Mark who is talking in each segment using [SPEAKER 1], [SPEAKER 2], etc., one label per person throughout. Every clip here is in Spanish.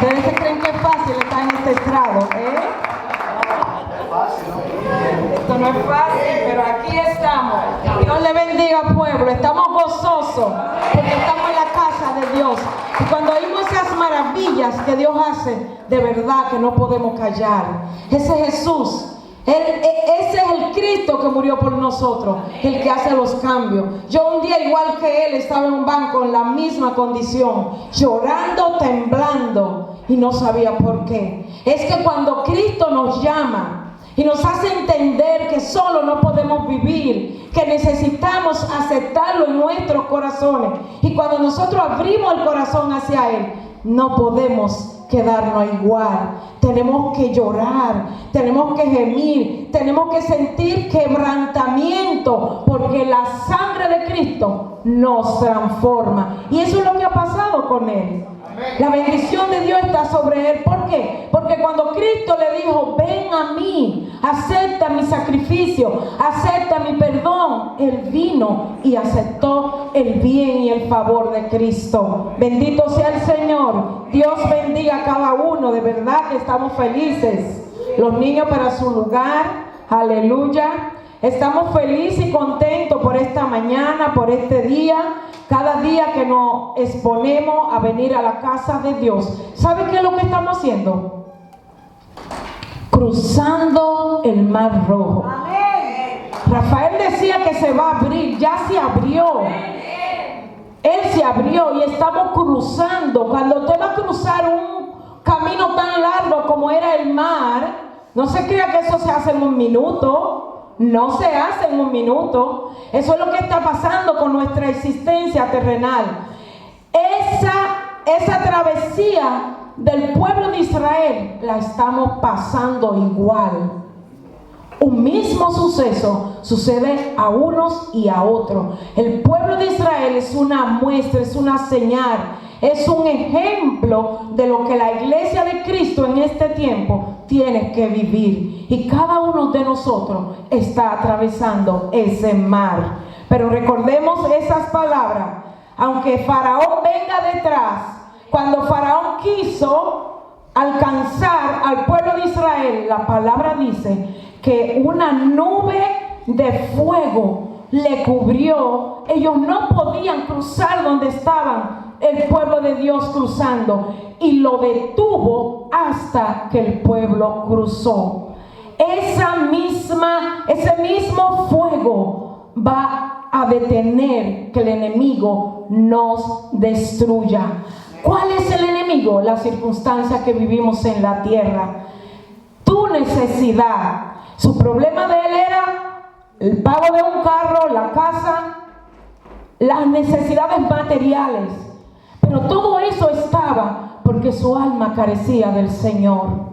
[SPEAKER 1] Ustedes se creen que es fácil estar en este estrado, ¿eh? Esto no es fácil, pero aquí estamos. Dios le bendiga, pueblo. Estamos gozosos porque estamos en la casa de Dios. Y cuando oímos esas maravillas que Dios hace, de verdad que no podemos callar. Ese es Jesús. Ese es el Cristo que murió por nosotros, el que hace los cambios. Yo un día, igual que él, estaba en un banco en la misma condición, llorando, temblando, y no sabía por qué. Es que cuando Cristo nos llama y nos hace entender que solo no podemos vivir, que necesitamos aceptarlo en nuestros corazones, y cuando nosotros abrimos el corazón hacia Él, no podemos quedarnos igual. Tenemos que llorar, tenemos que gemir, tenemos que sentir quebrantamiento, porque la sangre de Cristo nos transforma. Y eso es lo que ha pasado con Él. La bendición de Dios está sobre Él. ¿Por qué? Porque cuando Cristo le dijo: ven a mí, acepta mi sacrificio, acepta mi perdón, Él vino y aceptó el bien y el favor de Cristo. Bendito sea el Señor. Dios bendiga a cada uno. De verdad que estamos felices. Los niños para su lugar. Aleluya. Estamos felices y contentos por esta mañana, por este día. Cada día que nos exponemos a venir a la casa de Dios. ¿Sabe qué es lo que estamos haciendo? Cruzando el Mar Rojo. Amén. Rafael decía que se va a abrir. Ya se abrió. Él se abrió y estamos cruzando. Cuando usted va a cruzar un camino tan largo como era el mar, no se crea que eso se hace en un minuto. No se hace en un minuto. Eso es lo que está pasando con nuestra existencia terrenal. Esa travesía del pueblo de Israel la estamos pasando igual. Un mismo suceso sucede a unos y a otros. El pueblo de Israel es una muestra, es una señal, es un ejemplo de lo que la iglesia de Cristo en este tiempo tiene que vivir. Y cada uno de nosotros está atravesando ese mar. Pero recordemos esas palabras. Aunque Faraón venga detrás, cuando Faraón quiso alcanzar al pueblo de Israel, la palabra dice que una nube de fuego le cubrió. Ellos no podían cruzar donde estaban el pueblo de Dios cruzando, y lo detuvo hasta que el pueblo cruzó. Ese mismo fuego va a detener que el enemigo nos destruya. ¿Cuál es el enemigo? La circunstancia que vivimos en la tierra. Tu necesidad. Su problema de él era el pago de un carro, la casa, las necesidades materiales. Pero todo eso estaba porque su alma carecía del Señor.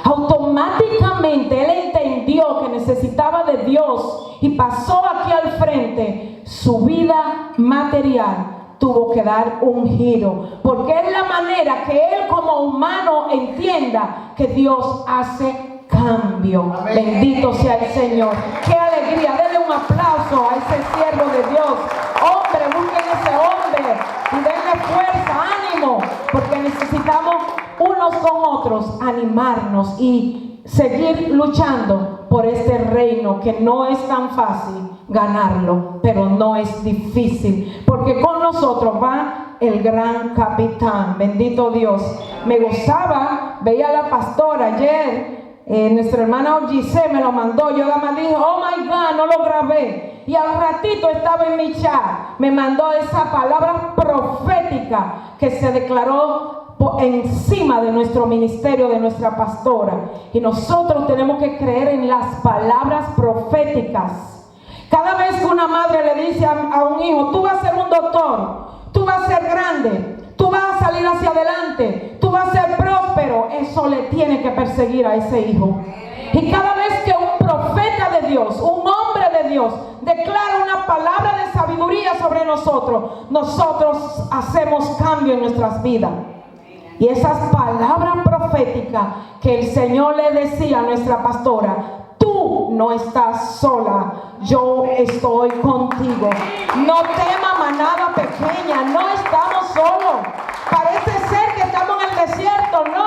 [SPEAKER 1] Automáticamente él entendió que necesitaba de Dios y pasó aquí al frente. Su vida material tuvo que dar un giro, porque es la manera que él como humano entienda que Dios hace cambio. Amén. Bendito sea el Señor. Qué alegría. Denle un aplauso a ese siervo de Dios. Hombre, busquen ese hombre y denle fuerza, ánimo, porque necesitamos unos con otros animarnos y seguir luchando por este reino, que no es tan fácil ganarlo, pero no es difícil, porque con nosotros va el gran capitán. Bendito Dios. Me gozaba, veía a la pastora ayer. Nuestra hermana Giselle me lo mandó. Yo nada más dije: oh my God, no lo grabé. Y al ratito estaba en mi chat. Me mandó esa palabra profética que se declaró encima de nuestro ministerio, de nuestra pastora. Y nosotros tenemos que creer en las palabras proféticas. Cada vez que una madre le dice a un hijo: tú vas a ser un doctor, tú vas a ser grande, tú vas a salir hacia adelante, tú vas a ser próspero, eso le tiene que perseguir a ese hijo. Y cada vez que un profeta de Dios, un hombre de Dios, declara una palabra de sabiduría sobre nosotros, nosotros hacemos cambio en nuestras vidas. Y esas palabras proféticas que el Señor le decía a nuestra pastora: tú no estás sola, yo estoy contigo. No temas, manada pequeña, no estamos solos. Parece ser que estamos en el desierto, no.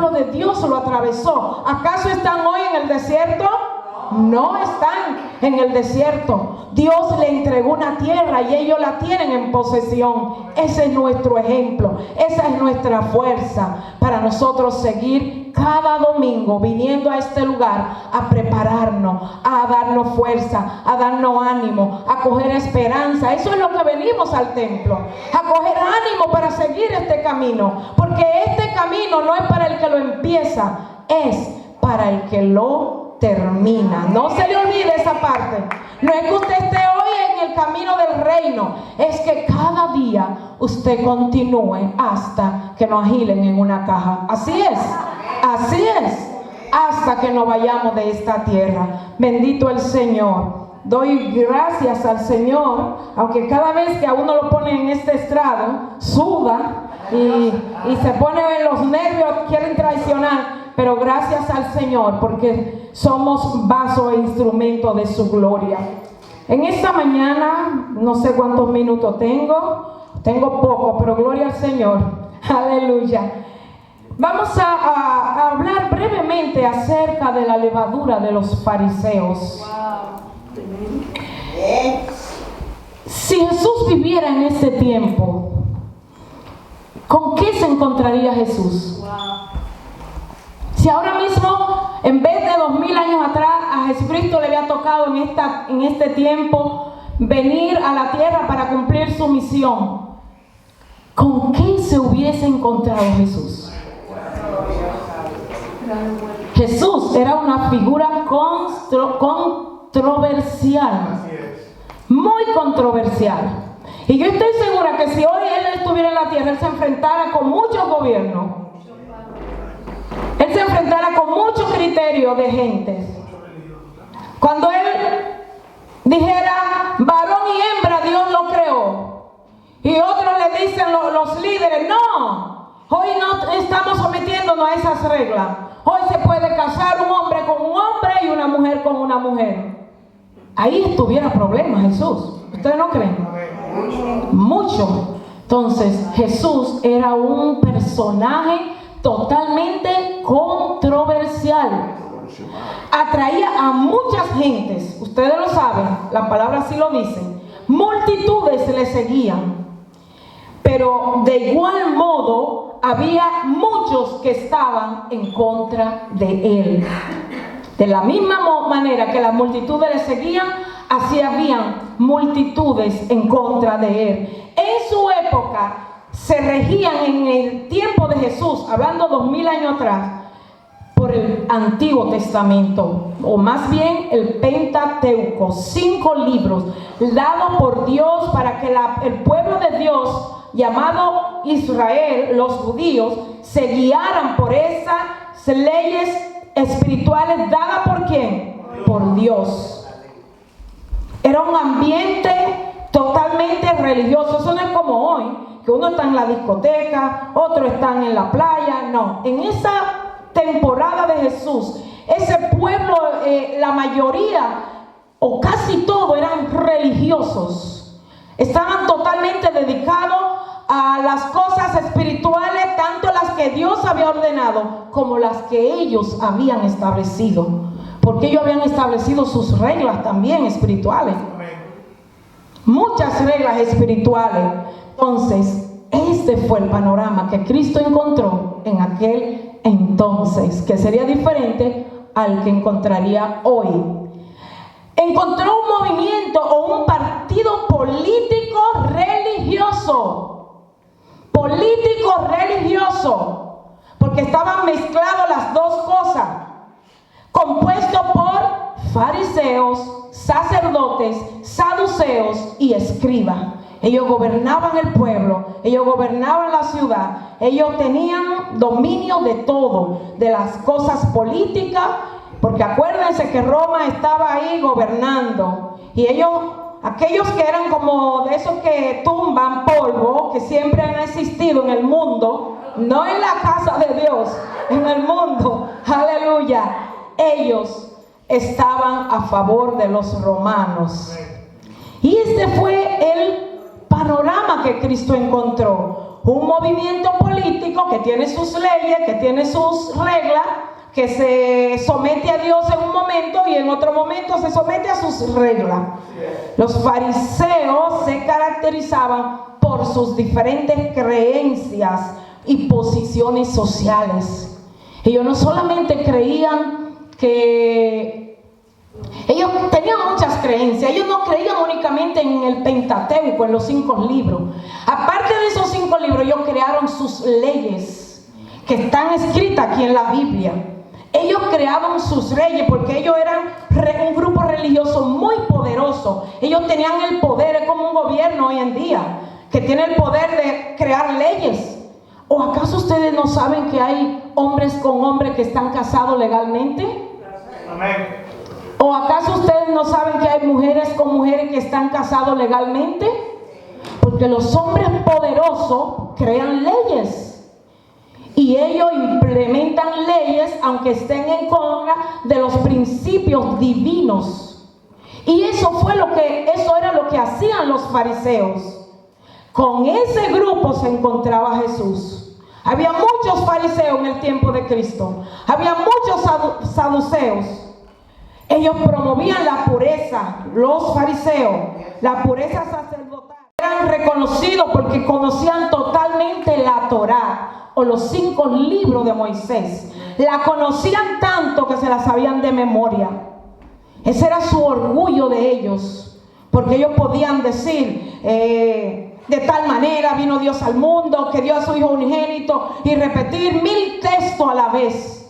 [SPEAKER 1] pueblo de Dios lo atravesó. ¿Acaso están hoy en el desierto? No están en el desierto. Dios le entregó una tierra y ellos la tienen en posesión. Ese es nuestro ejemplo. Esa es nuestra fuerza para nosotros seguir cada domingo viniendo a este lugar a prepararnos, a darnos fuerza, a darnos ánimo, a coger esperanza. Eso es lo que venimos al templo, a coger ánimo para seguir este camino, porque este camino no es para el que lo empieza, es para el que lo termina. No se le olvide esa parte. No es que usted esté hoy en el camino del reino, es que cada día usted continúe hasta que nos agilen en una caja. Así es, hasta que nos vayamos de esta tierra. Bendito el Señor. Doy gracias al Señor, aunque cada vez que a uno lo pone en este estrado, suda y se pone en los nervios, quieren traicionar. Pero gracias al Señor, porque somos vaso e instrumento de su gloria. En esta mañana, no sé cuántos minutos tengo poco, pero gloria al Señor. Aleluya. Vamos a hablar brevemente acerca de la levadura de los fariseos. Si Jesús viviera en este tiempo, ¿con qué se encontraría Jesús? Si ahora mismo, en vez de 2000 años atrás, a Jesucristo le había tocado en este tiempo venir a la tierra para cumplir su misión, ¿con qué se hubiese encontrado Jesús? Jesús era una figura controversial, muy controversial. Y yo estoy segura que si hoy Él estuviera en la tierra, Él se enfrentara con muchos gobiernos. Él se enfrentara con mucho criterio de gente. Cuando Él dijera varón y hembra, Dios lo creó. Y otros le dicen los líderes, no, hoy no estamos sometiéndonos a esas reglas. Hoy se puede casar un hombre con un hombre y una mujer con una mujer. Ahí estuviera problema Jesús. ¿Ustedes no creen? Mucho. Entonces Jesús era un personaje totalmente controversial. Atraía a muchas gentes. Ustedes lo saben, la palabra así lo dice. Multitudes le seguían. Pero de igual modo había muchos que estaban en contra de él. De la misma manera que las multitudes le seguían, así habían multitudes en contra de él. En su época se regían, en el tiempo de Jesús, hablando 2000 años atrás, por el Antiguo Testamento, o más bien el Pentateuco, 5 libros dados por Dios para que el pueblo de Dios llamado Israel, los judíos, se guiaran por esas leyes espirituales dadas ¿por quién? Por Dios. Era un ambiente totalmente religioso. Eso no es como hoy, que uno está en la discoteca, otros están en la playa. No, en esa temporada de Jesús, ese pueblo, la mayoría o casi todo eran religiosos. Estaban totalmente dedicados a las cosas espirituales, tanto las que Dios había ordenado como las que ellos habían establecido, porque ellos habían establecido sus reglas también espirituales, muchas reglas espirituales. Entonces este fue el panorama que Cristo encontró en aquel entonces, que sería diferente al que encontraría hoy. Encontró un movimiento o un partido político religioso, porque estaban mezcladas las dos cosas, compuesto por fariseos, sacerdotes, saduceos y escribas. Ellos gobernaban el pueblo, ellos gobernaban la ciudad, ellos tenían dominio de todo, de las cosas políticas, porque acuérdense que Roma estaba ahí gobernando, y ellos, aquellos que eran como de esos que tumban polvo, que siempre han existido en el mundo, no en la casa de Dios, en el mundo, aleluya, ellos estaban a favor de los romanos. Y este fue el panorama que Cristo encontró. Un movimiento político que tiene sus leyes, que tiene sus reglas, que se somete a Dios en un momento y en otro momento se somete a sus reglas. Los fariseos se caracterizaban por sus diferentes creencias y posiciones sociales. Ellos no solamente creían que... Ellos tenían muchas creencias. Ellos no creían únicamente en el Pentateuco, en los 5 libros. Aparte de esos 5 libros, ellos crearon sus leyes que están escritas aquí en la Biblia. Ellos creaban sus reyes porque ellos eran un grupo religioso muy poderoso. Ellos tenían el poder, es como un gobierno hoy en día, que tiene el poder de crear leyes. ¿O acaso ustedes no saben que hay hombres con hombres que están casados legalmente?
[SPEAKER 2] Amén.
[SPEAKER 1] ¿O acaso ustedes no saben que hay mujeres con mujeres que están casados legalmente? Porque los hombres poderosos crean leyes. Y ellos implementan leyes aunque estén en contra de los principios divinos. Y eso era lo que hacían los fariseos. Con ese grupo se encontraba Jesús. Había muchos fariseos en el tiempo de Cristo. Había muchos saduceos. Ellos promovían la pureza, los fariseos, la pureza sacerdotal. Eran reconocidos porque conocían totalmente la Torá, o los 5 libros de Moisés. La conocían tanto que se la sabían de memoria. Ese era su orgullo de ellos, porque ellos podían decir, de tal manera vino Dios al mundo, que dio a su Hijo unigénito, y repetir 1000 textos a la vez.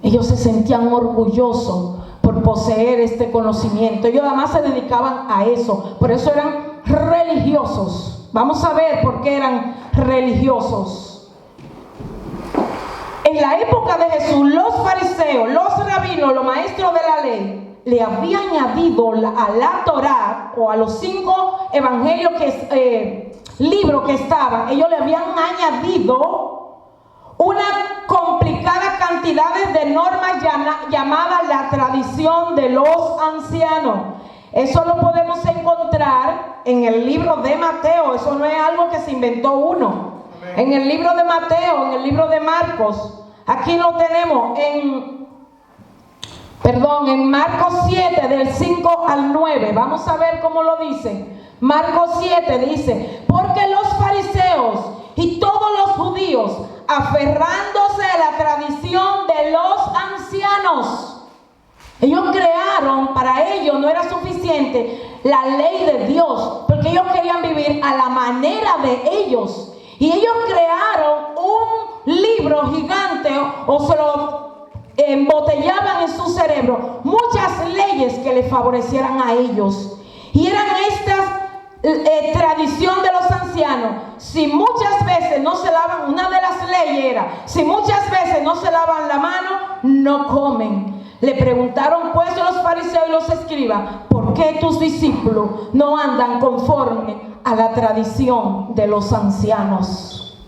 [SPEAKER 1] Ellos se sentían orgullosos por poseer este conocimiento. Ellos además se dedicaban a eso. Por eso eran religiosos. Vamos a ver por qué eran religiosos. En la época de Jesús, los fariseos, los rabinos, los maestros de la ley, le habían añadido a la Torá, o a los 5 evangelios libros que estaban, ellos le habían añadido una complicada cantidad de normas llamadas la tradición de los ancianos. Eso lo podemos encontrar en el libro de Mateo. Eso no es algo que se inventó uno. En el libro de Mateo, en el libro de Marcos. Aquí lo tenemos en Marcos 7, del 5 al 9. Vamos a ver cómo lo dice. Marcos 7 dice: porque los fariseos y todos los judíos, aferrándose a la tradición de los ancianos, ellos crearon, para ellos no era suficiente la ley de Dios, porque ellos querían vivir a la manera de ellos. Y ellos crearon un libro gigante, o se lo embotellaban en su cerebro, muchas leyes que les favorecieran a ellos. Y eran estas tradición de los ancianos. Si muchas veces no se lavan, una de las leyes era, si muchas veces no se lavan la mano, no comen. Le preguntaron pues los fariseos y los escribas: ¿por qué tus discípulos no andan conforme a la tradición de los ancianos?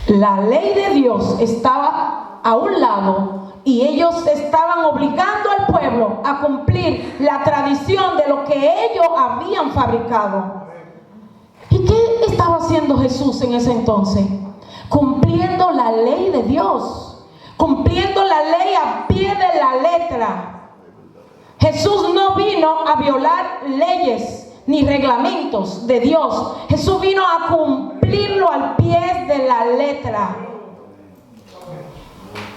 [SPEAKER 1] La ley de Dios estaba a un lado y ellos estaban obligando al pueblo a cumplir la tradición de lo que ellos habían fabricado. ¿Y qué estaba haciendo Jesús en ese entonces? Cumpliendo la ley de Dios, cumpliendo la ley a pie de la letra. Jesús no vino a violar leyes ni reglamentos de Dios. Jesús vino a cumplirlo al pie de la letra.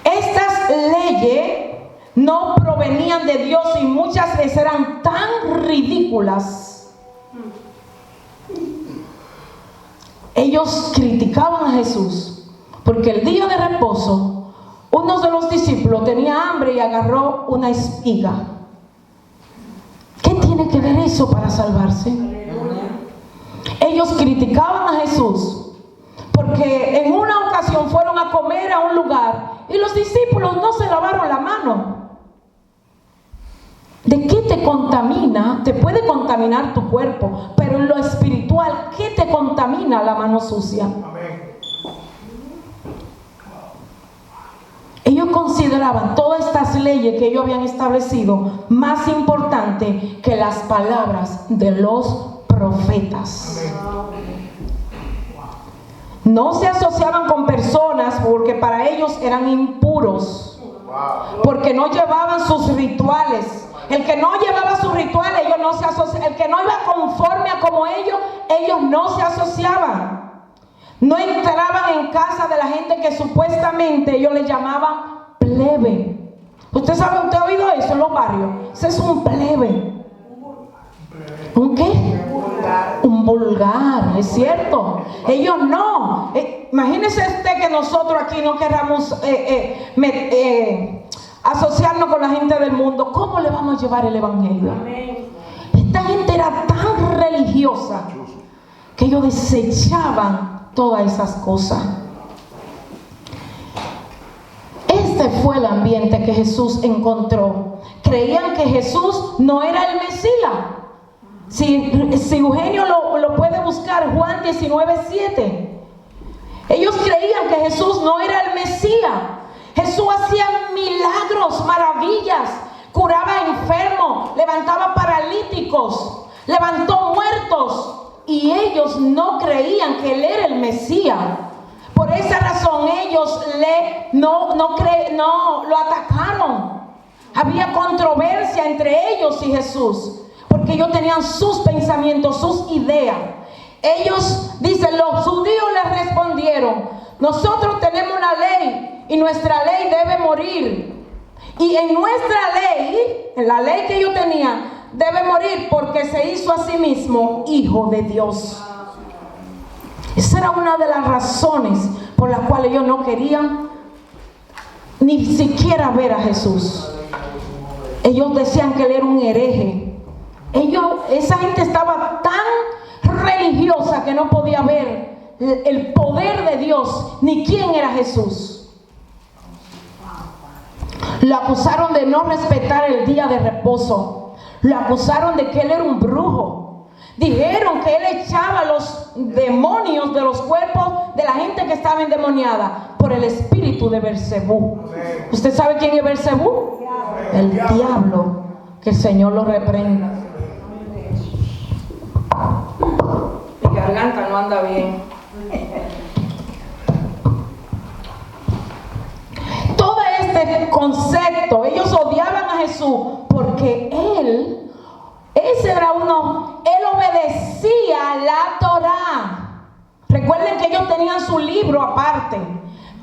[SPEAKER 1] Estas leyes no provenían de Dios y muchas veces eran tan ridículas. Ellos criticaban a Jesús porque el día de reposo uno de los discípulos tenía hambre y agarró una espiga. ¿Qué tiene que ver eso para salvarse? Ellos criticaban a Jesús porque en una ocasión fueron a comer a un lugar y los discípulos no se lavaron la mano. ¿De qué te contamina? Te puede contaminar tu cuerpo, pero en lo espiritual, ¿qué te contamina la mano sucia?
[SPEAKER 2] Amén.
[SPEAKER 1] Ellos consideraban todas estas leyes que ellos habían establecido más importante que las palabras de los profetas. profetas. No se asociaban con personas porque para ellos eran impuros, porque no llevaban sus rituales. El que no llevaba sus rituales, ellos no se asociaban. El que no iba conforme a como ellos no se asociaban. No entraban en casa de la gente que supuestamente ellos le llamaban plebe. Usted sabe, usted ha oído eso en los barrios. Ese es un plebe. ¿Un qué? Un vulgar, ¿es cierto? Ellos no. Imagínese usted que nosotros aquí no queramos asociarnos con la gente del mundo. ¿Cómo le vamos a llevar el evangelio? Esta gente era tan religiosa que ellos desechaban todas esas cosas. Este fue el ambiente que Jesús encontró. Creían que Jesús no era el Mesías. Si Eugenio lo puede buscar, Juan 19:7. Ellos creían que Jesús no era el Mesías. Jesús hacía milagros, maravillas, curaba enfermos, levantaba paralíticos, levantó muertos. Y ellos no creían que Él era el Mesías. Por esa razón ellos no lo atacaron. Había controversia entre ellos y Jesús, porque ellos tenían sus pensamientos, sus ideas. Ellos, dicen, los judíos les respondieron: nosotros tenemos una ley y nuestra ley debe morir. Y en nuestra ley, en la ley que ellos tenían, debe morir porque se hizo a sí mismo hijo de Dios. Esa era una de las razones por las cuales ellos no querían ni siquiera ver a Jesús. Ellos decían que Él era un hereje. Esa gente estaba tan religiosa que no podía ver el poder de Dios ni quién era Jesús. Lo acusaron de no respetar el día de reposo. Lo acusaron de que Él era un brujo. Dijeron que Él echaba los demonios de los cuerpos de la gente que estaba endemoniada por el espíritu de Beelzebú. ¿Usted sabe quién es Beelzebú? El diablo. Que el Señor lo reprenda. Mi garganta no anda bien. Todo este concepto, ellos odiaban a Jesús porque Él obedecía la Torá. Recuerden que ellos tenían su libro aparte,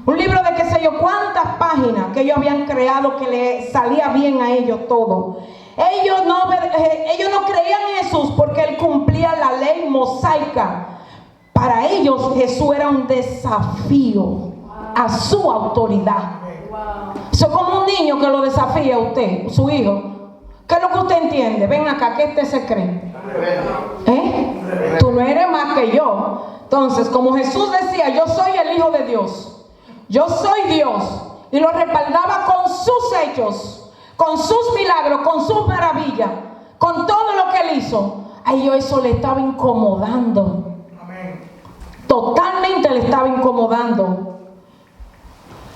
[SPEAKER 1] un libro de qué sé yo cuántas páginas que ellos habían creado que le salía bien a ellos todo. Ellos no creían en Jesús porque Él cumplía la ley mosaica. Para ellos Jesús era un desafío a su autoridad. Eso es como un niño que lo desafía a usted, su hijo. ¿Qué es lo que usted entiende? Ven acá, ¿qué usted se cree? Tú no eres más que yo. Entonces, como Jesús decía, yo soy el Hijo de Dios, yo soy Dios, y lo respaldaba con sus hechos, con sus milagros, con sus maravillas, con todo lo que Él hizo, a ellos eso le estaba incomodando. Totalmente le estaba incomodando.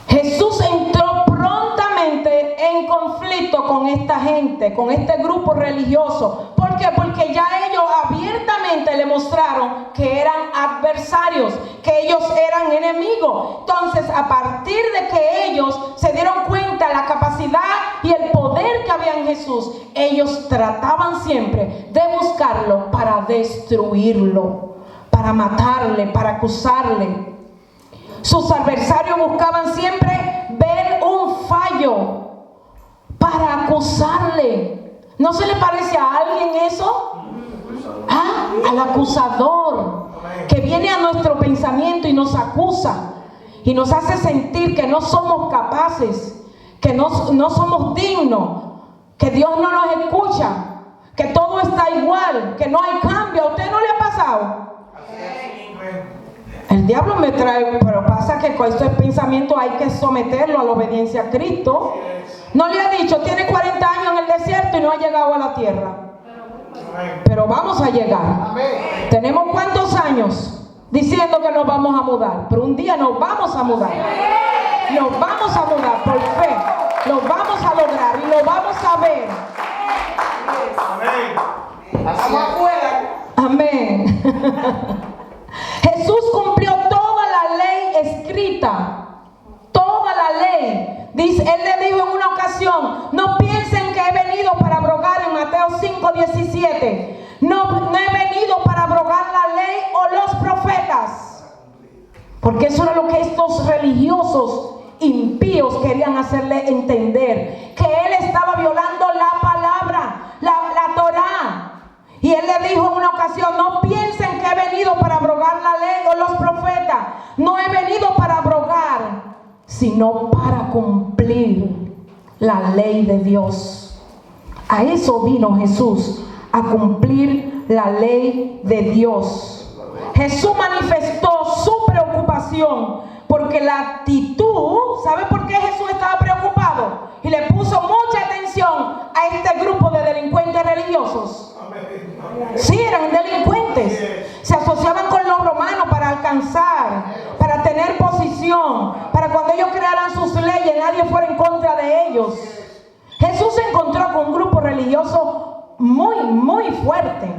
[SPEAKER 1] Jesús entró prontamente en conflicto con esta gente, con este grupo religioso. ¿Por qué? Porque ya ellos abiertamente le mostraron que eran adversarios, que ellos eran enemigos. Entonces, a partir de que ellos se dieron cuenta de la capacidad y el poder que había en Jesús, ellos trataban siempre de buscarlo para destruirlo, para matarle, para acusarle. Sus adversarios buscaban siempre ver un fallo para acusarle. ¿No se le parece a alguien eso? Al acusador que viene a nuestro pensamiento y nos acusa y nos hace sentir que no somos capaces, que no somos dignos, que Dios no nos escucha, que todo está igual, que no hay cambio. ¿A usted no le ha pasado? El diablo me trae, pero pasa que con estos pensamientos hay que someterlo a la obediencia a Cristo. No le ha dicho, tiene 40 años en el desierto y no ha llegado a la tierra. Pero vamos a llegar. Tenemos cuántos años diciendo que nos vamos a mudar, pero un día nos vamos a mudar. Nos vamos a mudar por fe. Lo vamos a lograr y lo vamos a ver. Amén. Jesús cumplió toda la ley escrita, toda la ley. Dice, él le dijo en una ocasión: no piensen que he venido para abrogar, en Mateo 5:17. No he venido para abrogar la ley o los profetas. Porque eso era lo que estos religiosos impíos querían hacerle entender, que él estaba violando la palabra, la Torá. Y él le dijo en una ocasión: no piensen que he venido para abrogar la ley o los profetas. No he venido para abrogar, sino para cumplir la ley de Dios. A eso vino Jesús, a cumplir la ley de Dios. Jesús manifestó su preocupación porque la actitud, ¿sabe por qué Jesús estaba preocupado? Y le puso mucha atención a este grupo de delincuentes religiosos. Sí, eran delincuentes. Se asociaban con los romanos para alcanzar, para tener posición, para cuando ellos crearan sus leyes nadie fuera en contra de ellos. Jesús se encontró con un grupo religioso muy fuerte.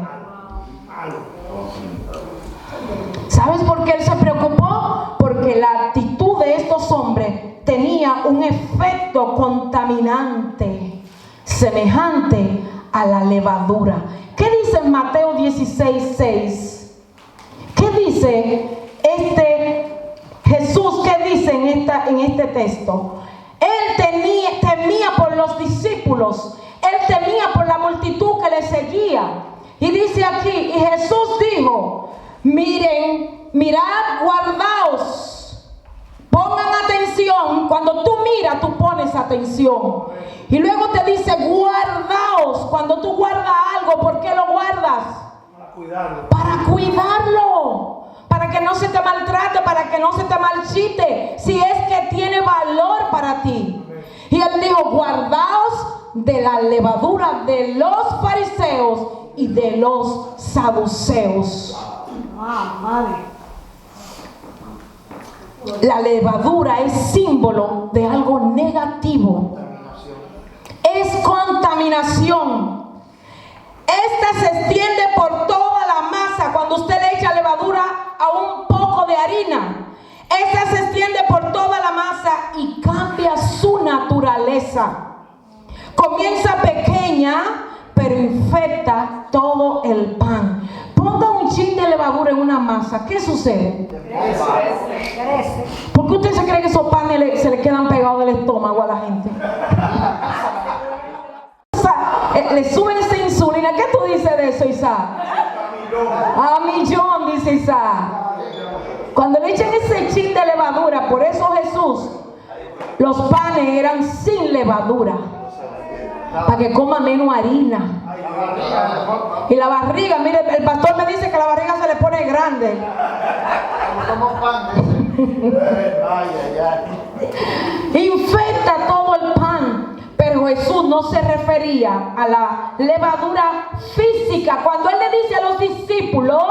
[SPEAKER 1] ¿Sabes por qué él se preocupó? Porque la actitud de estos hombres tenía un efecto contaminante, semejante a la levadura. ¿Qué dice en Mateo 16:6? ¿Qué dice Jesús? ¿Qué dice en este texto? Él temía por los discípulos, él temía por la multitud que le seguía. Y dice aquí, y Jesús dijo: mirad, guardaos, pongan atención. Cuando tú miras, tú pones atención. Y luego te dice: guardaos. Cuando tú guardas algo, ¿por qué lo guardas? Para cuidarlo. Para cuidarlo, para que no se te maltrate, para que no se te marchite, si es que tiene valor para ti. Y él dijo: guardaos de la levadura de los fariseos y de los saduceos. La levadura es símbolo de algo negativo. Es contaminación. Esta se extiende por toda la masa. Cuando usted le echa levadura a un poco de harina, esta se extiende por toda la masa y cambia su naturaleza. Comienza pequeña, pero infecta todo el pan. Ponga un chin de levadura en una masa, ¿qué sucede? Crece. ¿Por qué usted se cree que esos panes se le quedan pegados del estómago a la gente? Le suben esa insulina. ¿Qué tú dices de eso, Isaac? A millón, dice Isaac. Cuando le echan ese chin de levadura, por eso Jesús, los panes eran sin levadura, para que coma menos harina. Y la barriga, mire, el pastor me dice que la barriga se le pone grande. Infecta todo el pan. Pero Jesús no se refería a la levadura física. Cuando él le dice a los discípulos: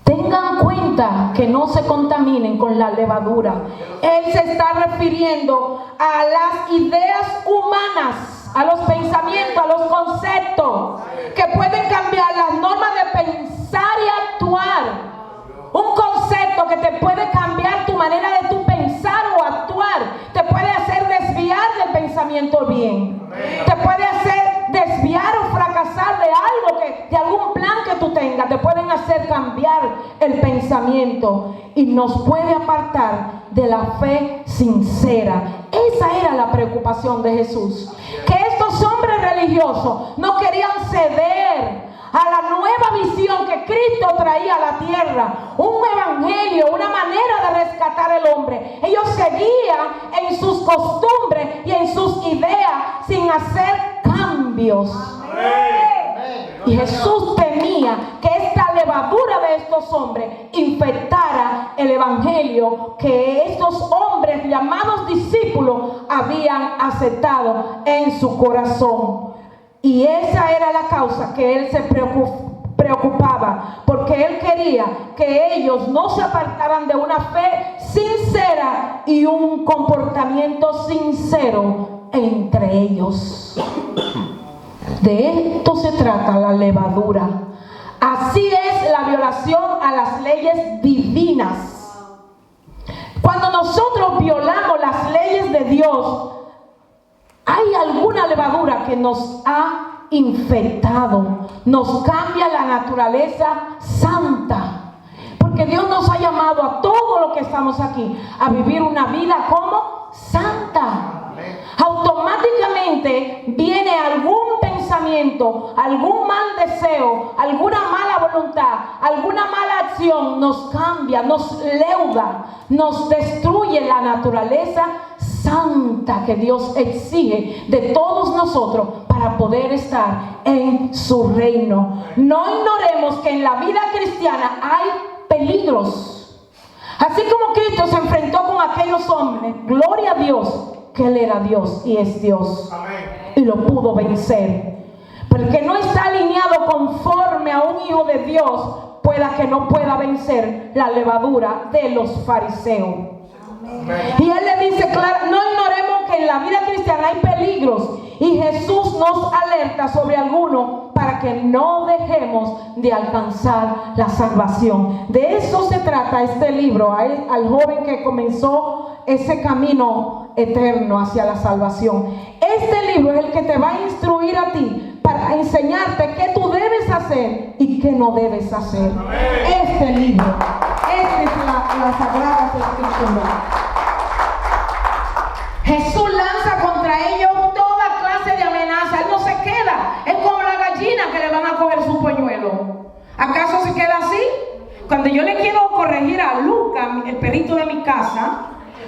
[SPEAKER 1] tengan cuenta que no se contaminen con la levadura, él se está refiriendo a las ideas humanas, a los pensamientos, a los conceptos que pueden cambiar las normas de pensar y actuar. Un concepto que te puede cambiar tu manera de tu pensar o actuar, te puede hacer desviar del pensamiento bien, te puede hacer desviar o fracasar de algo, de algún plan que tú tengas, te pueden hacer cambiar el pensamiento y nos puede apartar de la fe sincera. Esa era la preocupación de Jesús, que estos hombres religiosos no querían ceder a la nueva visión que Cristo traía a la tierra, un evangelio, una manera de rescatar al hombre. Ellos seguían en sus costumbres y en sus ideas sin hacer cambios. Y Jesús temía que esta levadura de estos hombres infectara el evangelio que estos hombres llamados discípulos habían aceptado en su corazón. Y esa era la causa que él se preocupaba, porque él quería que ellos no se apartaran de una fe sincera y un comportamiento sincero entre ellos. De esto se trata la levadura. Así es la violación a las leyes divinas. Cuando nosotros violamos las leyes de Dios, hay alguna levadura que nos ha infectado, nos cambia la naturaleza santa. Porque Dios nos ha llamado a todos los que estamos aquí a vivir una vida como santa. Automáticamente viene algún pensamiento, algún mal deseo, alguna mala voluntad, alguna mala acción, nos cambia, nos leuda, nos destruye la naturaleza santa que Dios exige de todos nosotros para poder estar en su reino. No ignoremos que en la vida cristiana hay peligros. Así como Cristo se enfrentó con aquellos hombres, gloria a Dios que Él era Dios y es Dios. Amén. Y lo pudo vencer. Pero el que no está alineado conforme a un hijo de Dios, pueda que no pueda vencer la levadura de los fariseos. Amén. Y Él le dice, claro, no ignoremos que en la vida cristiana hay peligros. Y Jesús nos alerta sobre algunos para que no dejemos de alcanzar la salvación. De eso se trata este libro, al joven que comenzó ese camino eterno hacia la salvación. Este libro es el que te va a instruir a ti para enseñarte qué tú debes hacer y qué no debes hacer. Amén. Este libro, esta es la Sagrada Escritura. Jesús lanza contra ellos toda clase de amenaza. Él no se queda. Es como la gallina que le van a coger su polluelo. ¿Acaso se queda así? Cuando yo le quiero corregir a Lucas, el perrito de mi casa,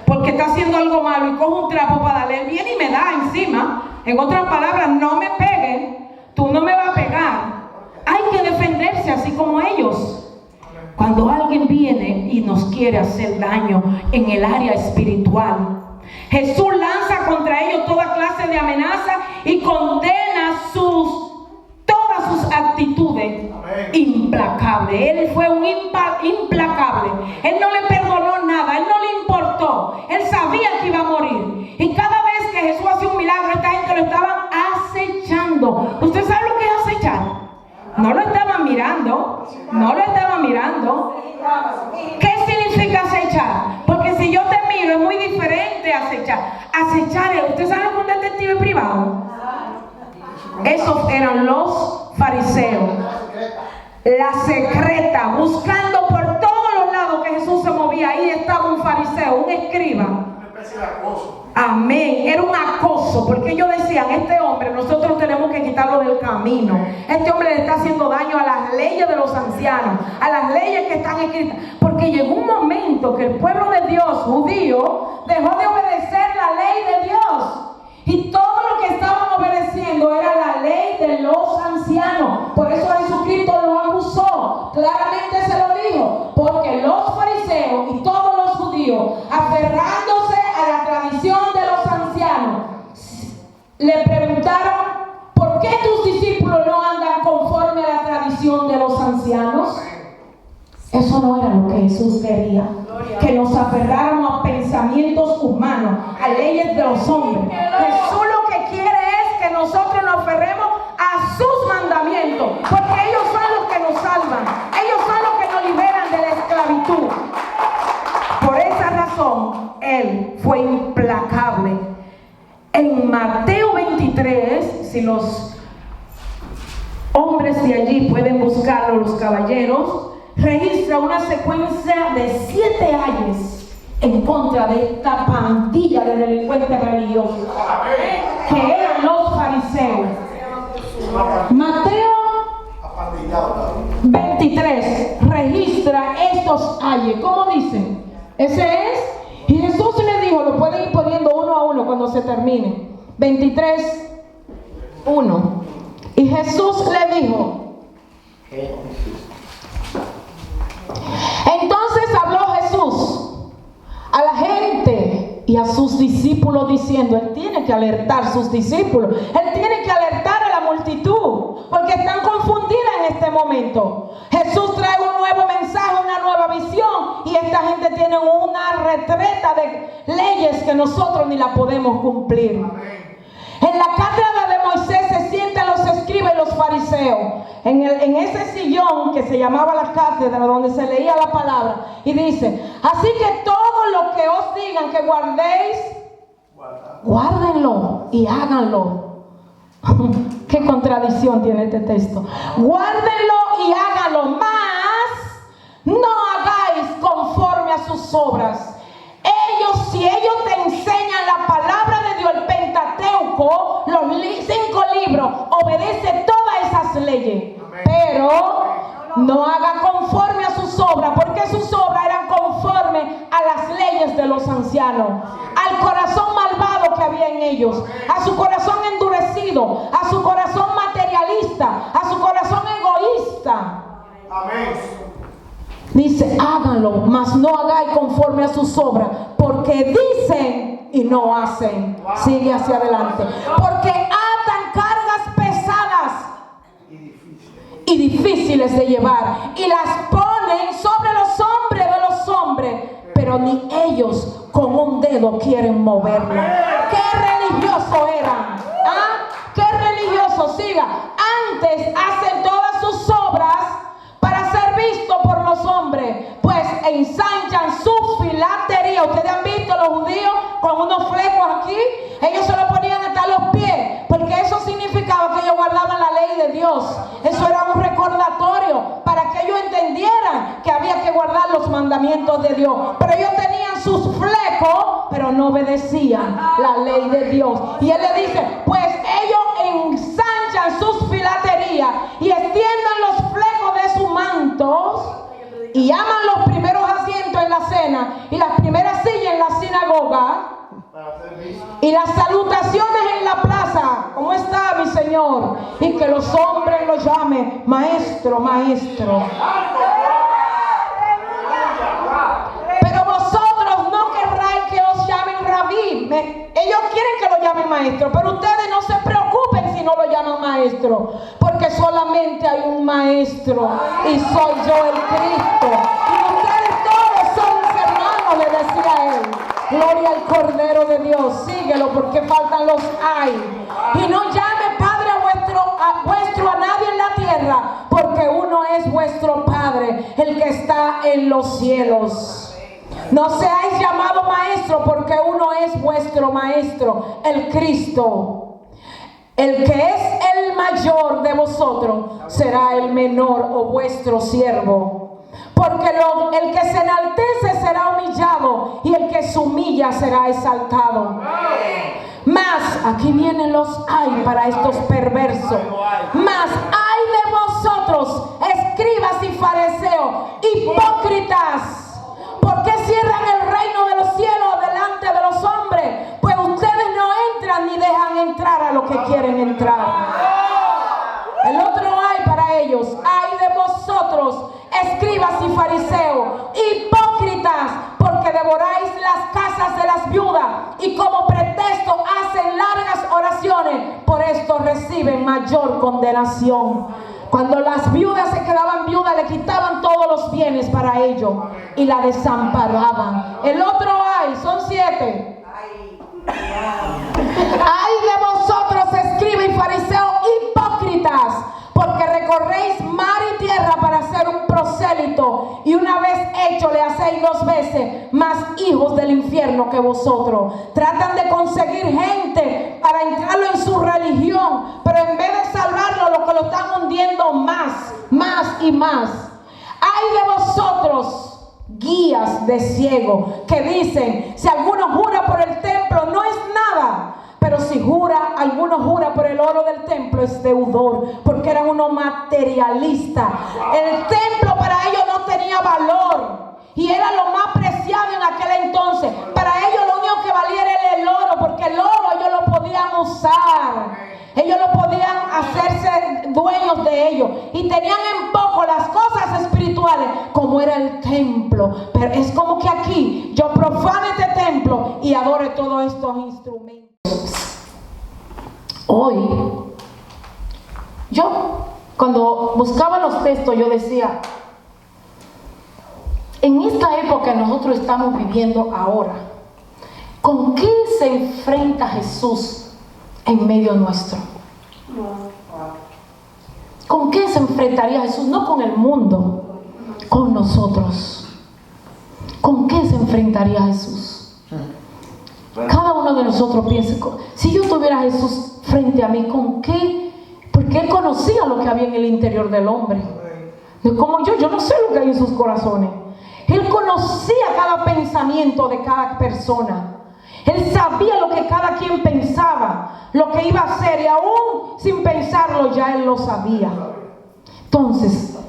[SPEAKER 1] porque está haciendo algo malo y cojo un trapo para darle, él viene y me da encima. En otras palabras, no me pegues, tú no me vas a pegar. Hay que defenderse así como ellos. Cuando alguien viene y nos quiere hacer daño en el área espiritual, Jesús lanza contra ellos toda clase de amenaza y condena todas sus actitudes. Amén. Implacables. Él fue un implacable. Él no le perdonó nada, él no le importó. Él sabía que iba a morir. Y cada vez que Jesús hacía un milagro, esta gente lo estaban acechando. ¿Usted sabe lo que es acechar? No lo estaban mirando. No lo estaban mirando. ¿Qué significa acechar? Porque si yo te miro es muy diferente a acechar. Acechar es, ¿usted sabe lo que es un detective privado? Esos eran los fariseos. La secreta, buscando por todos los lados que Jesús se movía. Ahí estaba un fariseo, un escriba. Una especie de acoso. Amén, era un acoso, porque ellos decían, este hombre nosotros tenemos que quitarlo del camino. Este hombre le está haciendo daño a las leyes de los ancianos, a las leyes que están escritas. Porque llegó un momento que el pueblo de Dios, judío, dejó de obedecer la ley de Dios. Y todo lo que estaban obedeciendo era la ley de los ancianos. Por eso Jesucristo lo acusó. Claramente se lo dijo. Porque los fariseos y todos los judíos, aferrándose a la tradición de los ancianos, le preguntaron, ¿por qué tus discípulos no andan conforme a la tradición de los ancianos? Eso no era lo que Jesús quería, que nos aferráramos a pensamientos humanos, a leyes de los hombres. Jesús lo que quiere es que nosotros nos aferremos a sus mandamientos, porque ellos son los que nos salvan, ellos son los que nos liberan de la esclavitud. Por esa razón, Él fue implacable. En Mateo 23, si los hombres de allí pueden buscarlo, los caballeros, registra una secuencia de 7 ayes en contra de esta pandilla de delincuentes religiosos que eran los fariseos. Mateo 23 registra estos ayes. ¿Cómo dicen? Ese es. Y Jesús le dijo, lo pueden ir poniendo uno a uno cuando se termine. 23, 1. Y Jesús le dijo. Entonces habló Jesús a la gente y a sus discípulos diciendo, Él tiene que alertar a sus discípulos, Él tiene que alertar a la multitud, porque están confundidas en este momento. Jesús trae un nuevo mensaje, una nueva visión, y esta gente tiene una retreta de leyes que nosotros ni la podemos cumplir. En la cátedra de Moisés se sientan los escribas y los fariseos, en ese sillón que se llamaba la cátedra, donde se leía la palabra, y dice: así que todo lo que os digan que guardéis, guárdenlo y háganlo. Qué contradicción tiene este texto. Guárdenlo y háganlo, mas no hagáis conforme a sus obras. Si ellos te enseñan la palabra de Dios, el Pentateuco, los 5 libros, obedece todas esas leyes. Pero no haga conforme a sus obras, porque sus obras eran conforme a las leyes de los ancianos, al corazón malvado que había en ellos, a su corazón endurecido, a su corazón materialista, a su corazón egoísta.
[SPEAKER 2] Amén.
[SPEAKER 1] Dice: háganlo, mas no hagáis conforme a sus obras, porque dicen y no hacen. Sigue hacia adelante. Porque atan cargas pesadas y difíciles de llevar, y las ponen sobre los hombres de los hombres, pero ni ellos con un dedo quieren moverlo. ¡Qué religioso eran! ¡Qué religioso! Siga. Antes hacen todas sus obras para ser visto por los hombres, pues ensanchan su filatería. Ustedes han visto los judíos con unos flecos aquí, ellos se lo ponían hasta los pies, porque eso significaba que ellos guardaban la ley de Dios. Eso era un recordatorio para que ellos entendieran que había que guardar los mandamientos de Dios. Pero ellos tenían sus flecos, pero no obedecían la ley de Dios. Y él le dice: pues ellos ensanchan sus filaterías y extiendan los flecos de sus mantos, y aman los primeros asientos en la cena y las primeras sillas en la sinagoga y las salutaciones en la plaza. ¿Cómo está, mi Señor? Y que los hombres lo llamen maestro, maestro. Pero vosotros no querráis que os llamen rabí. Ellos quieren que lo llamen maestro, pero ustedes no se preocupen si no lo llaman maestro, porque solamente hay un maestro, y soy yo, el Cristo. Y ustedes todos son mis hermanos, le decía a él. Gloria al Cordero de Dios. Síguelo, porque faltan los hay. Y no llame Padre vuestro a nadie en la tierra, porque uno es vuestro Padre, el que está en los cielos. No seáis llamados maestro, porque uno es vuestro maestro, el Cristo. El que es el mayor de vosotros será el menor o vuestro siervo. Porque el que se enaltece será humillado, y el que se humilla será exaltado. Mas, aquí vienen los ay para estos perversos. Mas ay de vosotros, escribas y fariseos, hipócritas, ¿por qué cierran el reino de los cielos delante de los hombres? Pues ustedes no entran ni dejan entrar a los que quieren entrar. El otro ay para ellos: ay de vosotros, escribas y fariseos, hipócritas, porque devoráis las casas de las viudas, y como pretexto hacen largas oraciones. Por esto reciben mayor condenación. Cuando las viudas se quedaban viudas, le quitaban todos los bienes para ellos y la desamparaban. El otro ay, son 7. Ay de vosotros, escribas y fariseos, hipócritas, porque recorréis mar y tierra para hacer un prosélito, y una vez hecho le hacéis 2 veces más hijos del infierno que vosotros. Tratan de conseguir gente para entrarlo en su religión, pero en vez de salvarlo, lo que lo están hundiendo más y más. Ay de vosotros, guías de ciego, que dicen: si alguno jura por el templo, no es nada, pero si alguno jura por el oro del templo, es deudor, porque eran unos materialistas. El templo para ellos no tenía valor, y era lo más preciado en aquel entonces. Para ellos lo único que valía era el oro, porque el oro ellos lo podían usar, ellos lo podían hacerse dueños de ellos, y tenían en poco las cosas espirituales, como era el templo. Pero es como que aquí yo profane este templo y adore todos estos instrumentos. Hoy, yo cuando buscaba los textos, yo decía: en esta época que nosotros estamos viviendo ahora, ¿con qué se enfrenta Jesús en medio nuestro? enfrentaría Jesús? No con el mundo, con nosotros. ¿Con qué se enfrentaría Jesús? Cada uno de nosotros piensa, si yo tuviera a Jesús frente a mí, ¿con qué? Porque Él conocía lo que había en el interior del hombre. Como yo no sé lo que hay en sus corazones. Él conocía cada pensamiento de cada persona. Él sabía lo que cada quien pensaba, lo que iba a hacer, y aún sin pensarlo ya Él lo sabía. Entonces,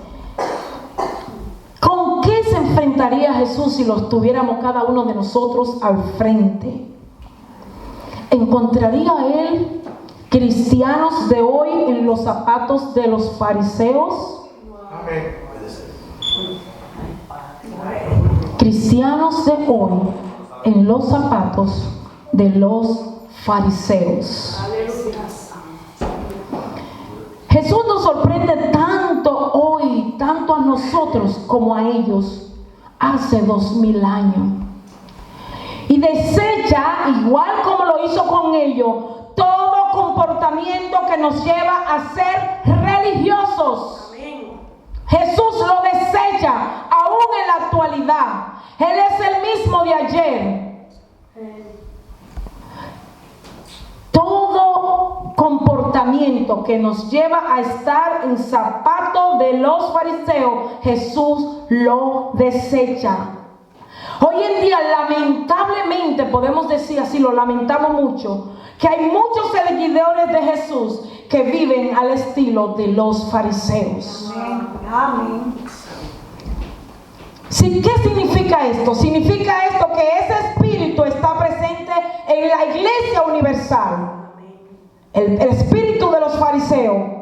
[SPEAKER 1] ¿con qué se enfrentaría Jesús si los tuviéramos cada uno de nosotros al frente? ¿Encontraría Él cristianos de hoy en los zapatos de los fariseos? Amén. Cristianos de hoy en los zapatos de los fariseos. Jesús nos sorprende tanto hoy, tanto a nosotros como a ellos hace 2000 años. Y desecha, igual como lo hizo con ellos, todo comportamiento que nos lleva a ser religiosos. Jesús lo desecha aún en la actualidad. Él es el mismo de ayer. Todo comportamiento que nos lleva a estar en zapatos de los fariseos, Jesús lo desecha. Hoy en día, lamentablemente, podemos decir así, lo lamentamos mucho, que hay muchos seguidores de Jesús que viven al estilo de los fariseos. Amén. ¿Sí? ¿Qué significa esto? Significa esto que ese espíritu está presente en la iglesia universal. El espíritu de los fariseos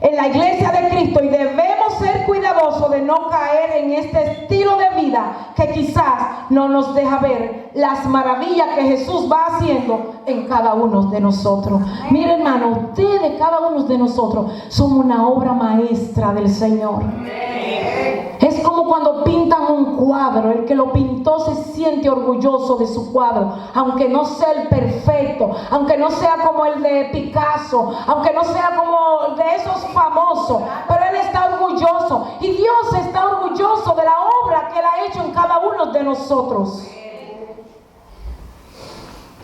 [SPEAKER 1] en la iglesia de Cristo, y debemos ser cuidadosos de no caer en este estilo de vida que quizás no nos deja ver las maravillas que Jesús va haciendo en cada uno de nosotros. Mire, hermano, ustedes, cada uno de nosotros, son una obra maestra del Señor. Es como cuando pintan un cuadro. El que lo pintó se siente orgulloso de su cuadro, aunque no sea el perfecto, aunque no sea como el de Picasso, aunque no sea como de esos famosos, pero él está orgulloso, y Dios está orgulloso de la obra que él ha hecho en cada uno de nosotros.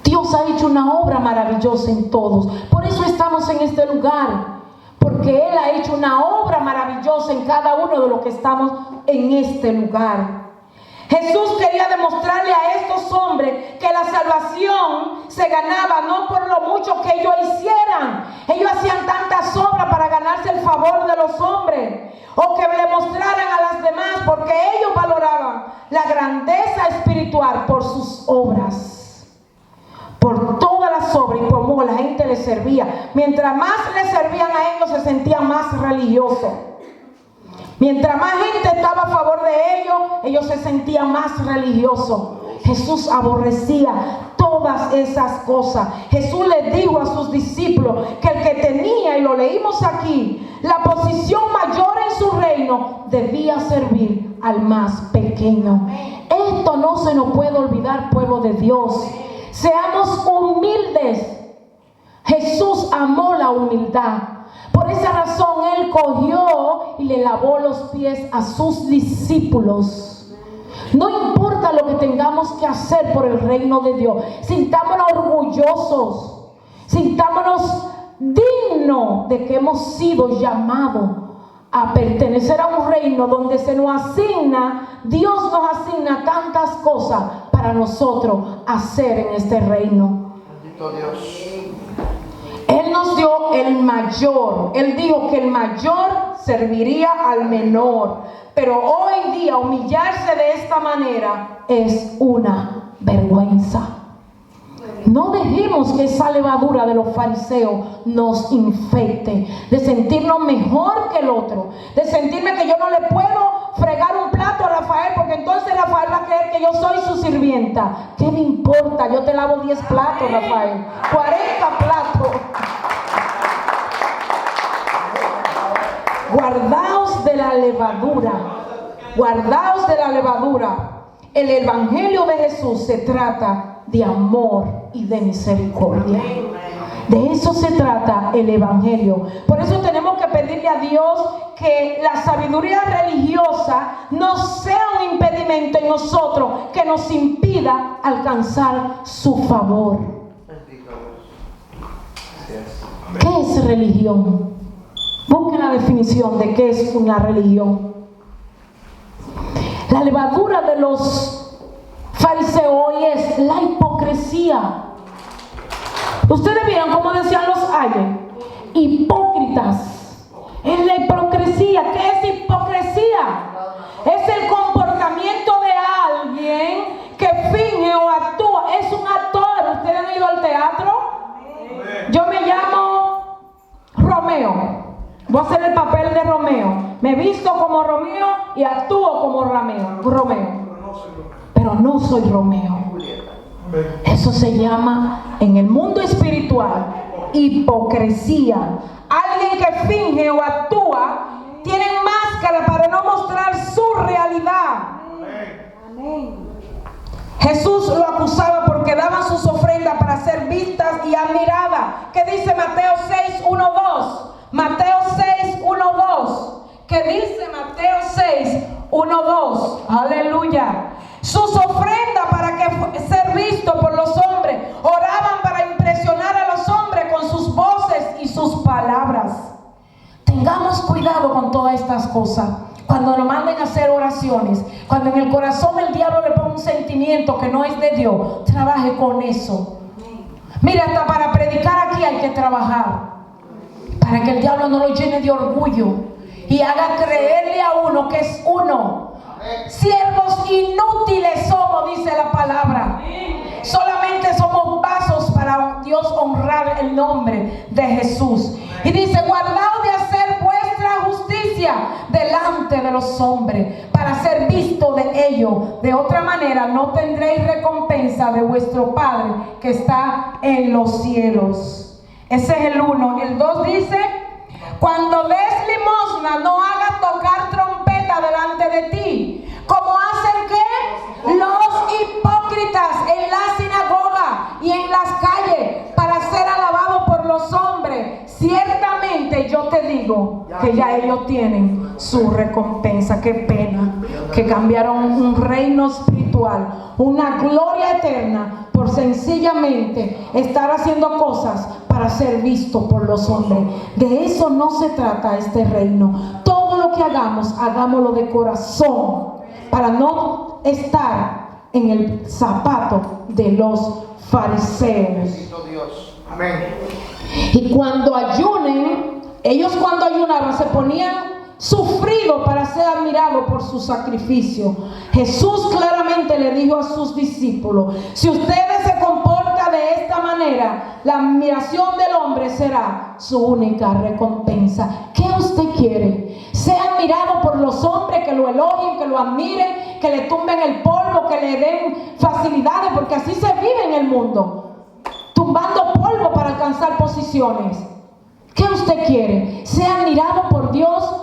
[SPEAKER 1] Dios ha hecho una obra maravillosa en todos. Por eso estamos en este lugar, porque Él ha hecho una obra maravillosa en cada uno de los que estamos en este lugar. Jesús quería demostrarle a estos hombres que la salvación se ganaba no por lo mucho que ellos hicieran. Ellos hacían tantas obras para ganarse el favor de los hombres, o que le mostraran a las demás, porque ellos valoraban la grandeza espiritual por sus obras, por todas las obras y por cómo la gente les servía. Mientras más les servían a ellos, se sentían más religiosos. Mientras más gente estaba a favor de ellos, ellos se sentían más religiosos. Jesús aborrecía todas esas cosas. Jesús les dijo a sus discípulos que el que tenía, y lo leímos aquí, la posición mayor en su reino, debía servir al más pequeño. Esto no se nos puede olvidar, pueblo de Dios. Seamos humildes. Jesús amó la humildad. Por esa razón Él cogió y le lavó los pies a sus discípulos. No importa lo que tengamos que hacer por el reino de Dios, sintámonos orgullosos, sintámonos dignos de que hemos sido llamados a pertenecer a un reino donde se nos asigna, Dios nos asigna tantas cosas para nosotros hacer en este reino. Bendito Dios. Él nos dio el mayor. Él dijo que el mayor serviría al menor. Pero hoy día humillarse de esta manera es una vergüenza. No dejemos que esa levadura de los fariseos nos infecte, de sentirnos mejor que el otro, de sentirme que yo no le puedo fregar un plato a Rafael, porque entonces Rafael va a creer que yo soy su sirvienta. ¿Qué me importa? Yo te lavo 10 platos, Rafael, 40 platos. Guardaos de la levadura. Guardaos de la levadura. El evangelio de Jesús se trata de amor y de misericordia. De eso se trata el evangelio. Por eso tenemos que pedir pedirle a Dios que la sabiduría religiosa no sea un impedimento en nosotros que nos impida alcanzar su favor. ¿Qué es religión? Busquen la definición de qué es una religión. La levadura de los fariseos hoy es la hipocresía. Ustedes vieron cómo decían los ayes, hipócritas. Es la hipocresía. ¿Qué es hipocresía? Es el comportamiento de alguien que finge o actúa. Es un actor. ¿Ustedes han ido al teatro? Yo me llamo Romeo. Voy a hacer el papel de Romeo. Me visto como Romeo y actúo como Romeo. Pero no soy Romeo. Eso se llama en el mundo espiritual hipocresía. Alguien que finge o actúa, tiene máscara para no mostrar su realidad. Jesús lo acusaba porque daban sus ofrendas para ser vistas y admiradas. ¿Qué dice Mateo 6, 1, 2? Mateo 6, 1, 2. ¿Qué dice Mateo 6, 1, 2? Aleluya. Sus ofrendas para que ser visto por los hombres. Oraban para impresionar a los hombres con sus voces y sus palabras. Tengamos cuidado con todas estas cosas. Cuando nos manden a hacer oraciones, cuando en el corazón el diablo le ponga un sentimiento que no es de Dios, trabaje con eso. Mira, hasta para predicar aquí hay que trabajar, para que el diablo no lo llene de orgullo y haga creerle a uno que es uno. Siervos inútiles somos, dice la palabra. Solamente somos vasos para Dios honrar el nombre de Jesús. Y dice, guardaos de hacer vuestra justicia delante de los hombres, para ser visto de ellos. De otra manera no tendréis recompensa de vuestro Padre que está en los cielos. Ese es el 1. El 2 dice, cuando des limosna, no hagas tocar trompeta delante de ti, como hacen ¿qué? Los hipócritas en la sinagoga y en las calles, para ser alabados por los hombres. Ciertamente yo te digo que ya ellos tienen su recompensa. Qué pena que cambiaron un reino espiritual, una gloria eterna, por sencillamente estar haciendo cosas para ser visto por los hombres. De eso no se trata este reino. Todo lo que hagamos, hagámoslo de corazón, para no estar en el zapato de los fariseos.
[SPEAKER 2] Amén.
[SPEAKER 1] Y cuando ayunen, ellos cuando ayunaban se ponían sufridos para ser admirados por su sacrificio. Jesús claramente le dijo a sus discípulos, si ustedes se comportan de esta manera, la admiración del hombre será su única recompensa. ¿Qué usted quiere? ¿Ser admirado por los hombres, que lo elogien, que lo admiren, que le tumben el polvo, que le den facilidades? Porque así se vive en el mundo, tumbando polvo para alcanzar posiciones. ¿Qué usted quiere? ¿Ser admirado por Dios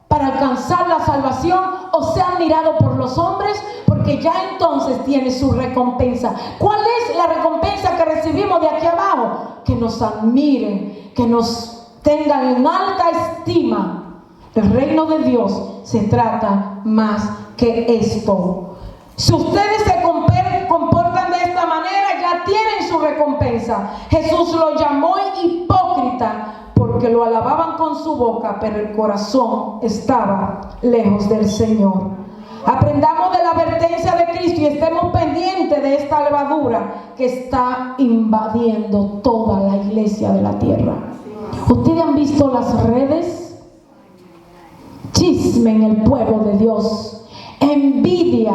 [SPEAKER 1] para alcanzar la salvación, o ser admirado por los hombres? Porque ya entonces tiene su recompensa. ¿Cuál es la recompensa que recibimos de aquí abajo? Que nos admiren, que nos tengan en alta estima. El reino de Dios se trata más que esto. Si ustedes se comportan de esta manera, ya tienen su recompensa. Jesús lo llamó hipócrita porque lo alababan con su boca, pero el corazón estaba lejos del Señor. Aprendamos de la advertencia de Cristo y estemos pendientes de esta levadura que está invadiendo toda la iglesia de la tierra. ¿Ustedes han visto las redes? Chisme en el pueblo de Dios, envidia.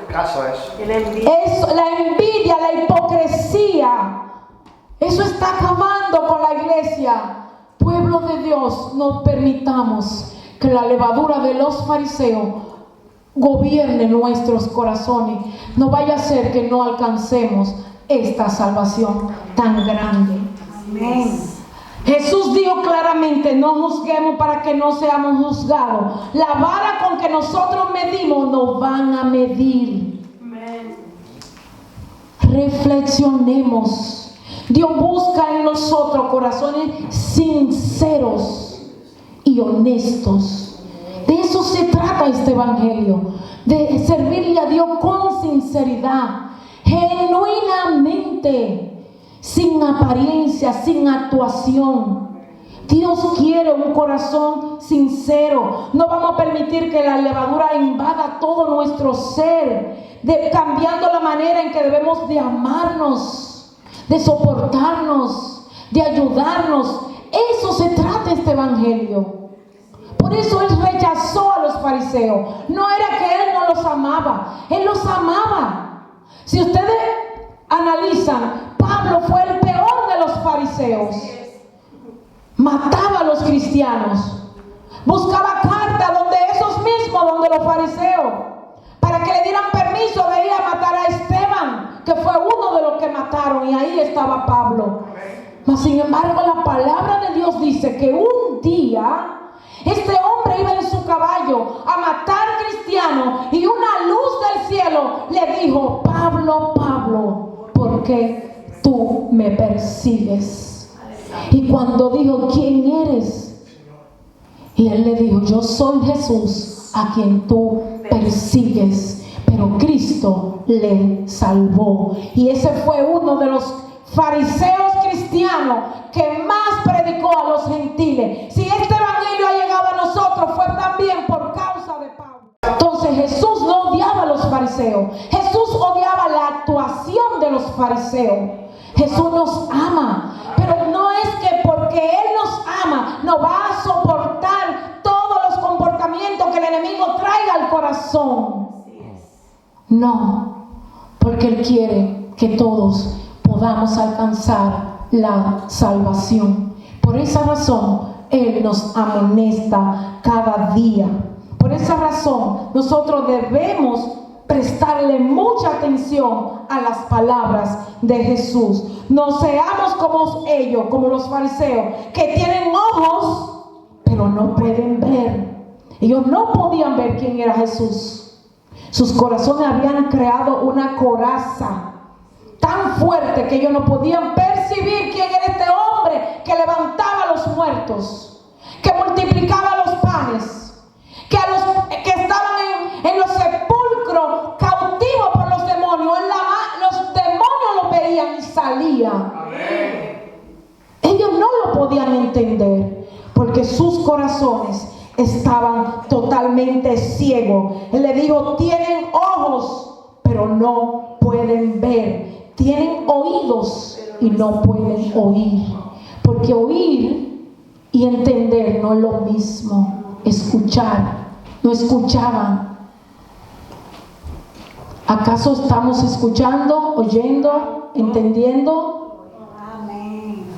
[SPEAKER 1] Eso, la envidia, la hipocresía, eso está acabando con la iglesia. Pueblo de Dios, no permitamos que la levadura de los fariseos gobierne nuestros corazones. No vaya a ser que no alcancemos esta salvación tan grande. Amén. Jesús dijo claramente, no juzguemos para que no seamos juzgados. La vara con que nosotros medimos nos van a medir. Amén. Reflexionemos. Dios busca en nosotros corazones sinceros. y honestos. De eso se trata este evangelio, de servirle a Dios con sinceridad, genuinamente, sin apariencia, sin actuación. Dios quiere un corazón sincero. No vamos a permitir que la levadura invada todo nuestro ser, cambiando la manera en que debemos de amarnos, de soportarnos, de ayudarnos. Eso se trata este evangelio. Por eso Él rechazó a los fariseos. No era que Él no los amaba, Él los amaba. Si ustedes analizan, Pablo fue el peor de los fariseos. Mataba a los cristianos, buscaba cartas donde esos mismos, donde los fariseos, para que le dieran permiso de ir a matar a Esteban, que fue uno de los que mataron, y ahí estaba Pablo. Mas sin embargo, la palabra de Dios dice que un día este hombre iba en su caballo a matar cristianos, y una luz del cielo le dijo: Pablo, Pablo, ¿por qué tú me persigues? Y cuando dijo: ¿quién eres? Y él le dijo: yo soy Jesús a quien tú persigues. Pero Cristo le salvó. Y ese fue uno de los fariseos cristianos que más predicó a los gentiles. Si este evangelio ha llegado a nosotros, fue también por causa de Pablo. Entonces Jesús no odiaba a los fariseos, Jesús odiaba la actuación de los fariseos. Jesús nos ama, pero no es que porque Él nos ama nos va a soportar todos los comportamientos que el enemigo traiga al corazón. No, porque Él quiere que todos podamos alcanzar la salvación. Por esa razón Él nos amonesta cada día. Por esa razón nosotros debemos prestarle mucha atención a las palabras de Jesús. No seamos como ellos, como los fariseos, que tienen ojos pero no pueden ver. Ellos no podían ver quién era Jesús. Sus corazones habían creado una coraza tan fuerte que ellos no podían percibir quién era este hombre que levantaba a los muertos, que multiplicaba los panes, que a los que estaban en los sepulcros cautivos por los demonios, los demonios lo veían y salían. Ellos no lo podían entender porque sus corazones estaban totalmente ciegos. Él le dijo: tienen ojos pero no pueden ver, tienen oídos y no pueden oír. Porque oír y entender no es lo mismo. Escuchar, no escuchaban. ¿Acaso estamos escuchando, oyendo, entendiendo?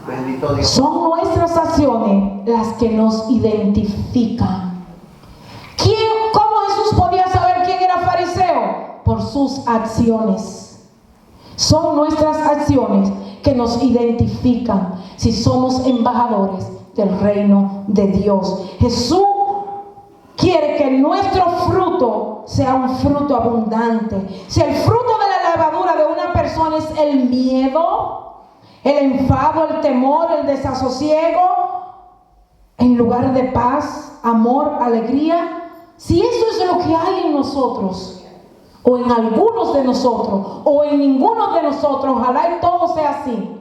[SPEAKER 2] Bendito Dios.
[SPEAKER 1] Son nuestras acciones las que nos identifican. ¿Cómo Jesús podía saber quién era fariseo? Por sus acciones. Son nuestras acciones que nos identifican si somos embajadores del reino de Dios. Jesús quiere que nuestro fruto sea un fruto abundante. Si el fruto de la levadura de una persona es el miedo, el enfado, el temor, el desasosiego, en lugar de paz, amor, alegría, si eso es lo que hay en nosotros, o en algunos de nosotros, o en ninguno de nosotros, ojalá y todo sea así,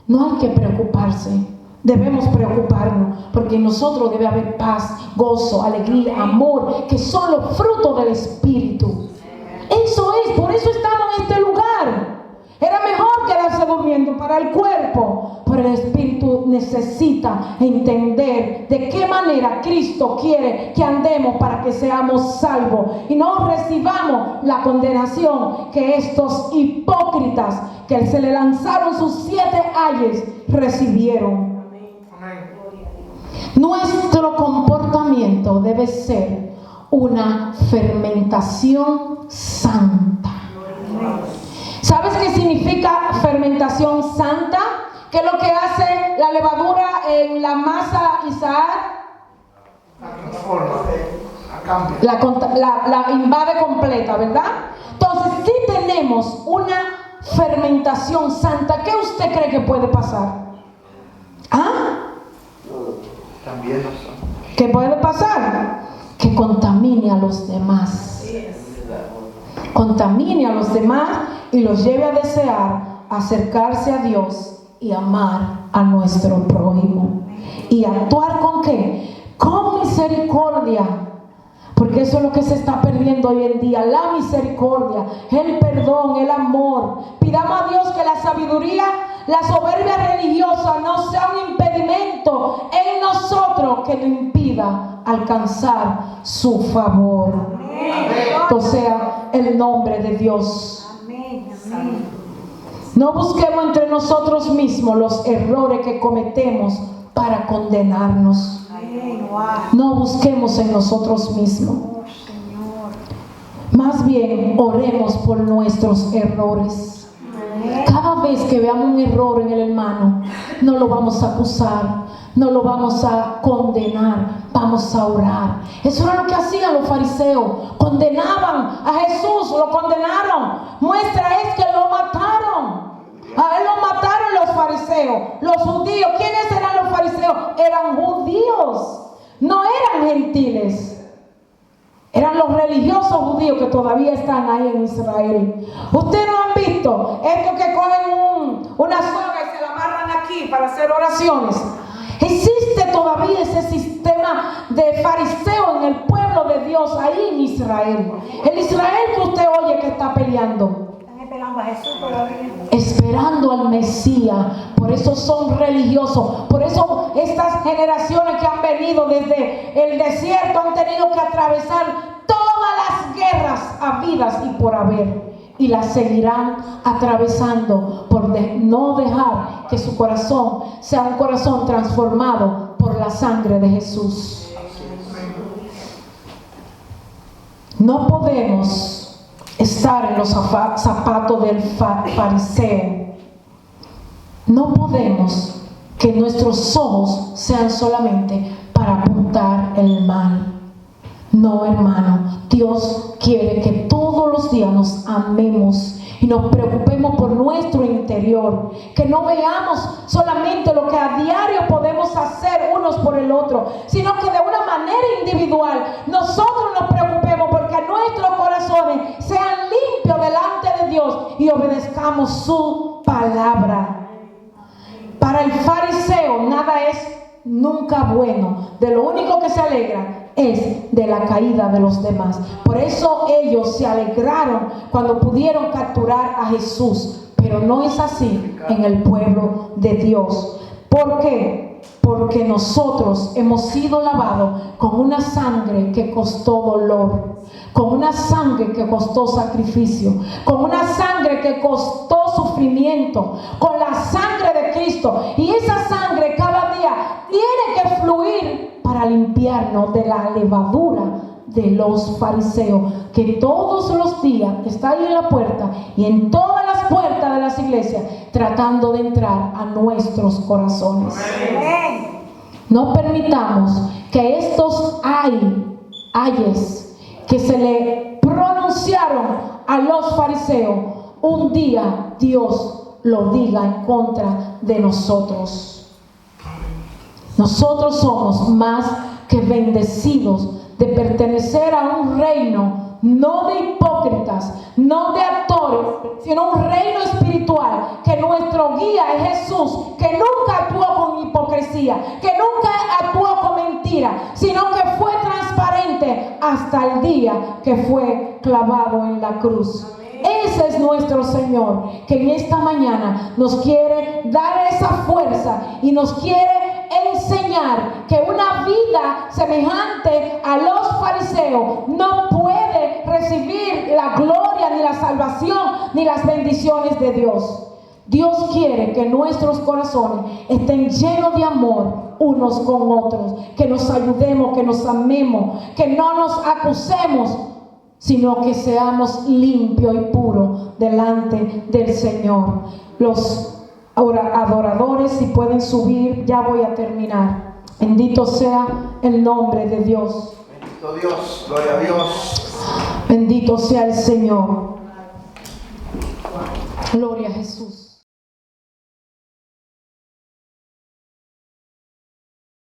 [SPEAKER 1] no hay que preocuparse. Debemos preocuparnos, porque en nosotros debe haber paz, gozo, alegría, amor, que son los frutos del Espíritu. Eso es, por eso estamos en este lugar. Era mejor quedarse durmiendo para el cuerpo, pero el Espíritu necesita entender de qué manera Cristo quiere que andemos para que seamos salvos y no recibamos la condenación que estos hipócritas que se le lanzaron sus 7 ayes recibieron. Nuestro comportamiento debe ser una fermentación santa. ¿Sabes qué significa fermentación santa? ¿Qué es lo que hace la levadura en la masa Isaac?
[SPEAKER 2] La transforma,
[SPEAKER 1] La invade completa, ¿verdad? Entonces, si tenemos una fermentación santa, ¿qué usted cree que puede pasar? ¿Ah?
[SPEAKER 2] también nosotros.
[SPEAKER 1] ¿Qué puede pasar? Que contamine a los demás. Contamine a los demás y los lleve a desear acercarse a Dios y amar a nuestro prójimo. ¿Y actuar con qué? Con misericordia. Porque eso es lo que se está perdiendo hoy en día, la misericordia, el perdón, el amor. Pidamos a Dios que la sabiduría, la soberbia religiosa no sea un impedimento en nosotros que nos impida alcanzar su favor. O sea, el nombre de Dios. No busquemos entre nosotros mismos los errores que cometemos para condenarnos. No busquemos en nosotros mismos. Más bien oremos por nuestros errores. Cada vez que veamos un error en el hermano, no lo vamos a acusar, no lo vamos a condenar, vamos a orar. Eso era lo que hacían los fariseos. Condenaban a Jesús, lo condenaron. Muestra es que lo mataron. A él lo mataron los fariseos, los judíos. ¿Quiénes eran los fariseos? Eran judíos. No eran gentiles, eran los religiosos judíos que todavía están ahí en Israel. Ustedes no han visto estos que cogen una soga y se la amarran aquí para hacer oraciones. Existe todavía ese sistema de fariseo en el pueblo de Dios ahí en Israel. El Israel que usted oye que está peleando,
[SPEAKER 2] esperando a Jesús todavía,
[SPEAKER 1] esperando al Mesías. Por eso son religiosos. Por eso estas generaciones que han venido desde el desierto han tenido que atravesar todas las guerras habidas y por haber, y las seguirán atravesando por no dejar que su corazón sea un corazón transformado por la sangre de Jesús. No podemos estar en los zapatos del fariseo. No podemos que nuestros ojos sean solamente para apuntar el mal. No, hermano, Dios quiere que todos los días nos amemos y nos preocupemos por nuestro interior, que no veamos solamente lo que a diario podemos hacer unos por el otro, sino que de una manera individual nosotros nos preocupemos porque nuestros corazones sean limpios delante de Dios y obedezcamos su palabra. Para el fariseo nada es nunca bueno. De lo único que se alegra es de la caída de los demás. Por eso ellos se alegraron cuando pudieron capturar a Jesús. Pero no es así en el pueblo de Dios. ¿Por qué? Porque nosotros hemos sido lavados con una sangre que costó dolor, con una sangre que costó sacrificio, con una sangre que costó sufrimiento, con la sangre de Cristo. Y esa sangre cada día tiene que fluir para limpiarnos de la levadura de los fariseos, que todos los días está ahí en la puerta y en todas las puertas de las iglesias tratando de entrar a nuestros corazones. No permitamos que estos ayes que se le pronunciaron a los fariseos, un día Dios lo diga en contra de nosotros. Nosotros somos más que bendecidos de pertenecer a un reino no de hipócritas, no de actores, sino un reino espiritual, que nuestro guía es Jesús, que nunca actuó con hipocresía, que nunca actuó con mentira, sino que fue transparente hasta el día que fue clavado en la cruz. Ese es nuestro Señor, que en esta mañana nos quiere dar esa fuerza y nos quiere enseñar que una vida semejante a los fariseos no puede recibir la gloria, ni la salvación, ni las bendiciones de Dios. Dios quiere que nuestros corazones estén llenos de amor unos con otros, que nos ayudemos, que nos amemos, que no nos acusemos, sino que seamos limpios y puros delante del Señor. Los adoradores, si pueden subir, ya voy a terminar. Bendito sea el nombre de Dios.
[SPEAKER 3] Bendito Dios, gloria a Dios.
[SPEAKER 1] Bendito sea el Señor. Gloria a Jesús.